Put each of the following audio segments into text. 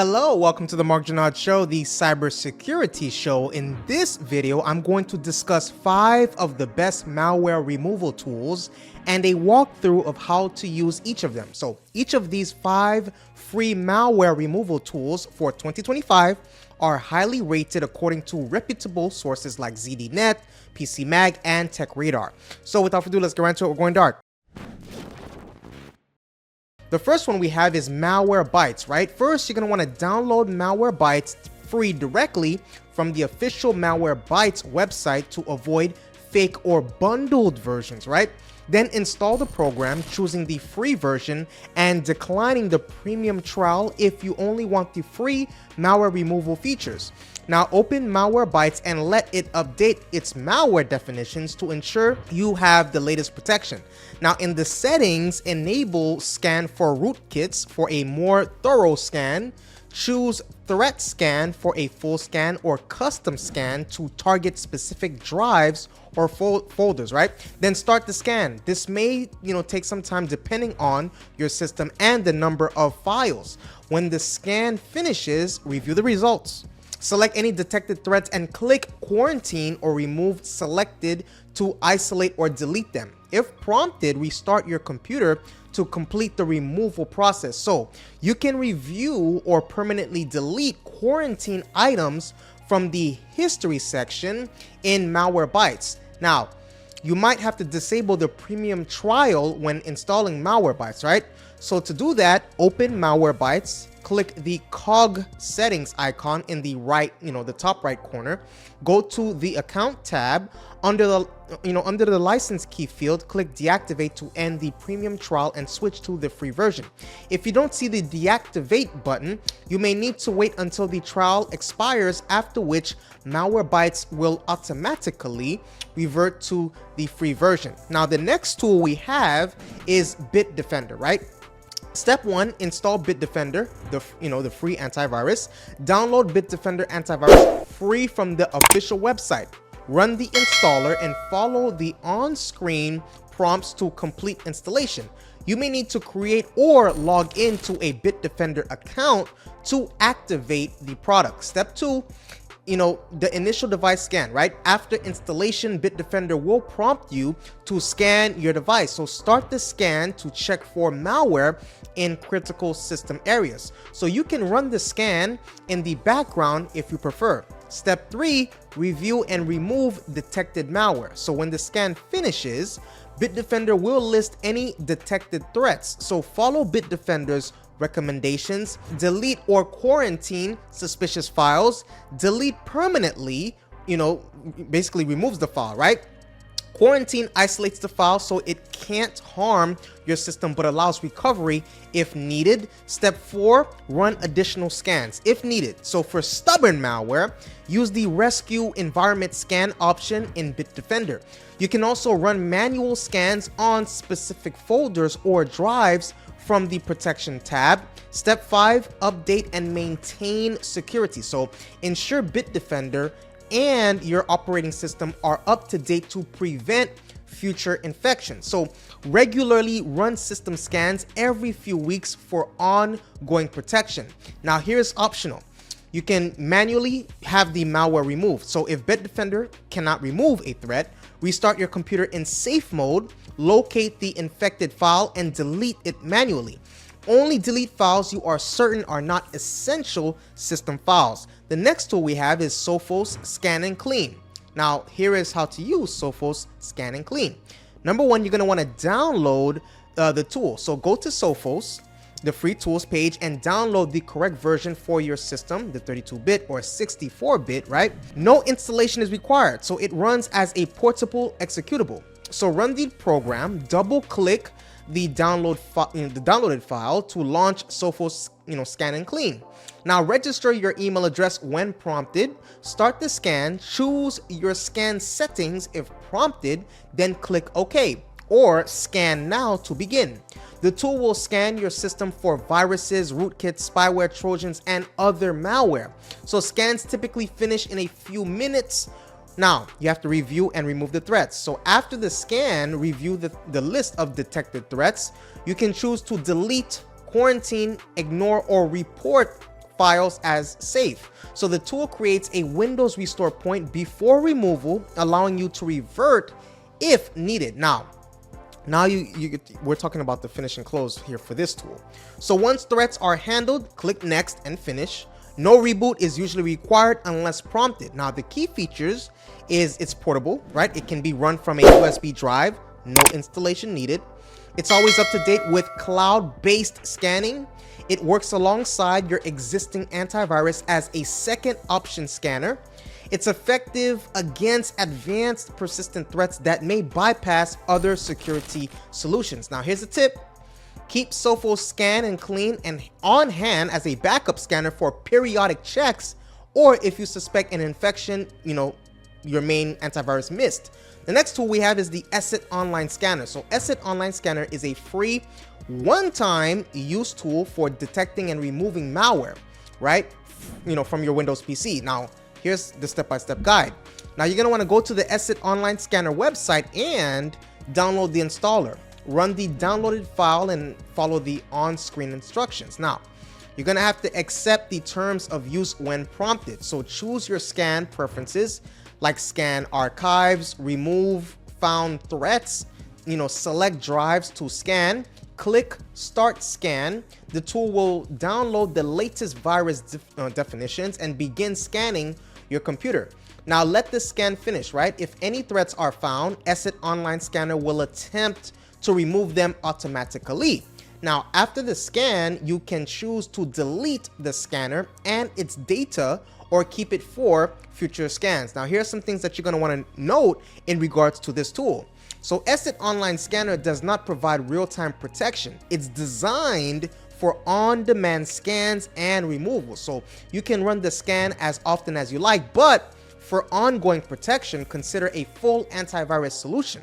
Hello, welcome to the Mark Janard Show, the cybersecurity show. In this video, I'm going to discuss 5 of the best malware removal tools and a walkthrough of how to use each of them. So each of these 5 free malware removal tools for 2025 are highly rated according to reputable sources like ZDNet, PCMag, and TechRadar. So without further ado, let's get right into it. We're going dark. The first one we have is Malwarebytes, right? First, you're going to want to download Malwarebytes free directly from the official Malwarebytes website to avoid fake or bundled versions, right? Then install the program, choosing the free version and declining the premium trial if you only want the free malware removal features. Now open Malwarebytes and let it update its malware definitions to ensure you have the latest protection. Now in the settings, enable scan for rootkits for a more thorough scan. Choose threat scan for a full scan or custom scan to target specific drives or folders, right? Then start the scan. This may, take some time depending on your system and the number of files. When the scan finishes, review the results. Select any detected threats and click quarantine or remove selected to isolate or delete them. If prompted, restart your computer to complete the removal process. So you can review or permanently delete quarantine items from the history section in Malwarebytes. Now, you might have to disable the premium trial when installing Malwarebytes, right? So to do that, open Malwarebytes, click the cog settings icon in the right, the top right corner, go to the account tab. Under the license key field, click deactivate to end the premium trial and switch to the free version. If you don't see the deactivate button, you may need to wait until the trial expires, after which Malwarebytes will automatically revert to the free version. Now the next tool we have is Bitdefender, right? Step 1, install Bitdefender, the free antivirus. Download Bitdefender antivirus free from the official website. Run the installer and follow the on-screen prompts to complete installation. You may need to create or log into a Bitdefender account to activate the product. Step 2, the initial device scan, right? After installation, Bitdefender will prompt you to scan your device. So start the scan to check for malware in critical system areas. So you can run the scan in the background if you prefer. Step 3, review and remove detected malware. So when the scan finishes, Bitdefender will list any detected threats. So follow Bitdefender's recommendations, delete or quarantine suspicious files, delete permanently, basically removes the file, right? Quarantine isolates the file so it can't harm your system but allows recovery if needed. Step 4, run additional scans if needed. So for stubborn malware, use the rescue environment scan option in Bitdefender. You can also run manual scans on specific folders or drives from the protection tab. Step 5, update and maintain security. So ensure Bitdefender and your operating system are up to date to prevent future infections. So regularly run system scans every few weeks for ongoing protection. Now here's optional. You can manually have the malware removed. So if Bitdefender cannot remove a threat, restart your computer in safe mode, locate the infected file and delete it manually. Only delete files you are certain are not essential system files. The next tool we have is Sophos Scan and Clean. Now here is how to use Sophos Scan and Clean. Number 1, you're going to want to download the tool. So go to Sophos, the free tools page, and download the correct version for your system, the 32-bit or 64-bit, right? No installation is required, so it runs as a portable executable. So run the program, double click the downloaded file to launch Sophos Scan and Clean. Now register your email address when prompted, start the scan, choose your scan settings if prompted, then click OK or scan now to begin. The tool will scan your system for viruses, rootkits, spyware, trojans, and other malware. So scans typically finish in a few minutes. Now, you have to review and remove the threats. So after the scan, review the list of detected threats. You can choose to delete, quarantine, ignore, or report files as safe. So the tool creates a Windows restore point before removal, allowing you to revert if needed. Now we're talking about the finish and close here for this tool. So once threats are handled, click next and finish. No reboot is usually required unless prompted. Now the key features is it's portable, right? It can be run from a USB drive, no installation needed. It's always up to date with cloud-based scanning. It works alongside your existing antivirus as a second option scanner. It's effective against advanced persistent threats that may bypass other security solutions. Now, here's a tip. Keep Sophos Scan and Clean and on hand as a backup scanner for periodic checks, or if you suspect an infection, your main antivirus missed. The next tool we have is the ESET Online Scanner. So ESET Online Scanner is a free one-time use tool for detecting and removing malware, right? From your Windows PC. Now, here's the step-by-step guide. Now, you're going to want to go to the ESET Online Scanner website and download the installer. Run the downloaded file and follow the on-screen instructions. Now, you're going to have to accept the terms of use when prompted. So choose your scan preferences, like scan archives, remove found threats, select drives to scan, click start scan. The tool will download the latest virus definitions and begin scanning your computer. Now let the scan finish, right? If any threats are found, ESET Online Scanner will attempt to remove them automatically. Now, after the scan, you can choose to delete the scanner and its data or keep it for future scans. Now, here are some things that you're going to want to note in regards to this tool. So ESET Online Scanner does not provide real-time protection. It's designed for on-demand scans and removal. So you can run the scan as often as you like, but for ongoing protection, consider a full antivirus solution.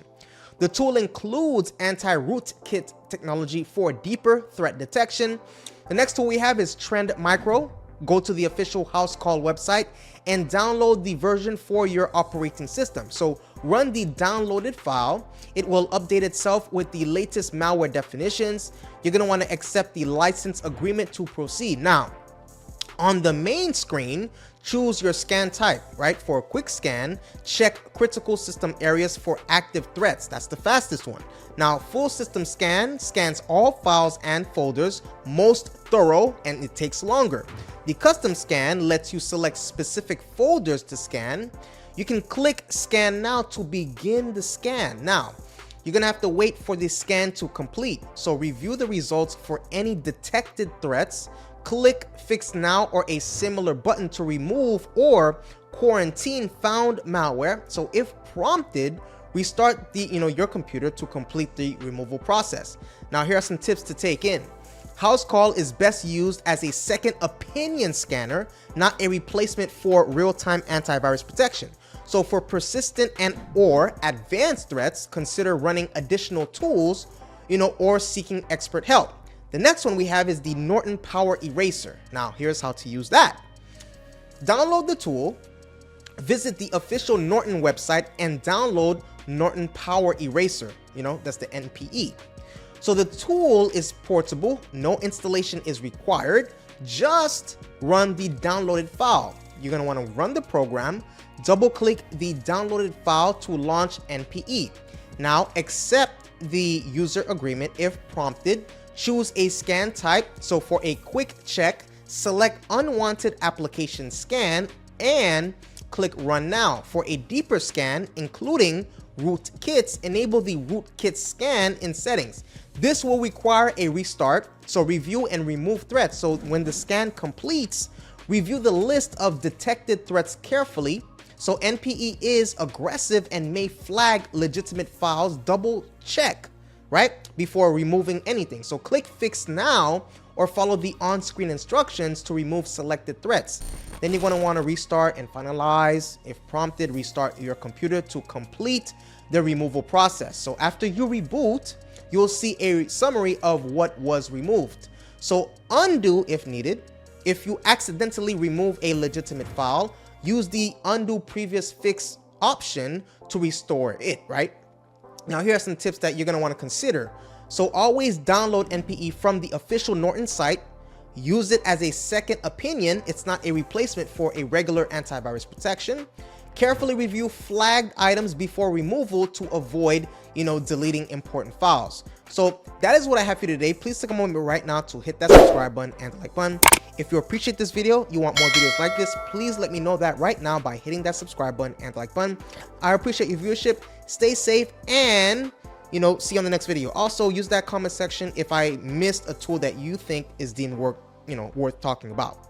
The tool includes anti-rootkit technology for deeper threat detection. The next tool we have is Trend Micro. Go to the official House Call website and download the version for your operating system. So run the downloaded file. It will update itself with the latest malware definitions. You're going to want to accept the license agreement to proceed. Now, on the main screen, choose your scan type, right? For a quick scan, check critical system areas for active threats. That's the fastest one. Now, full system scan scans all files and folders, most thorough, and it takes longer. The custom scan lets you select specific folders to scan. You can click scan now to begin the scan. Now, you're gonna have to wait for the scan to complete. So review the results for any detected threats. Click Fix Now or a similar button to remove or quarantine found malware. So if prompted, restart your computer to complete the removal process. Now, here are some tips to take in. House Call is best used as a second opinion scanner, not a replacement for real-time antivirus protection. So for persistent and/or advanced threats, consider running additional tools, or seeking expert help. The next one we have is the Norton Power Eraser. Now, here's how to use that. Download the tool, visit the official Norton website, and download Norton Power Eraser. That's the NPE. So the tool is portable, no installation is required. Just run the downloaded file. You're going to want to run the program, double-click the downloaded file to launch NPE. Now, accept the user agreement if prompted. Choose a scan type. So for a quick check, select unwanted application scan and click run now. For a deeper scan, including rootkits, enable the rootkit scan in settings. This will require a restart. So review and remove threats. So when the scan completes, review the list of detected threats carefully. So NPE is aggressive and may flag legitimate files. Double check, right, before removing anything. So click Fix Now or follow the on-screen instructions to remove selected threats. Then you're going to want to restart and finalize. If prompted, restart your computer to complete the removal process. So after you reboot, you'll see a summary of what was removed. So undo if needed. If you accidentally remove a legitimate file, use the undo previous fix option to restore it, right? Now, here are some tips that you're going to want to consider. So always download NPE from the official Norton site. Use it as a second opinion. It's not a replacement for a regular antivirus protection. Carefully review flagged items before removal to avoid, deleting important files. So that is what I have for you today. Please take a moment right now to hit that subscribe button and the like button. If you appreciate this video, you want more videos like this, please let me know that right now by hitting that subscribe button and the like button. I appreciate your viewership. Stay safe and, see you on the next video. Also, use that comment section if I missed a tool that you think is deemed worth talking about.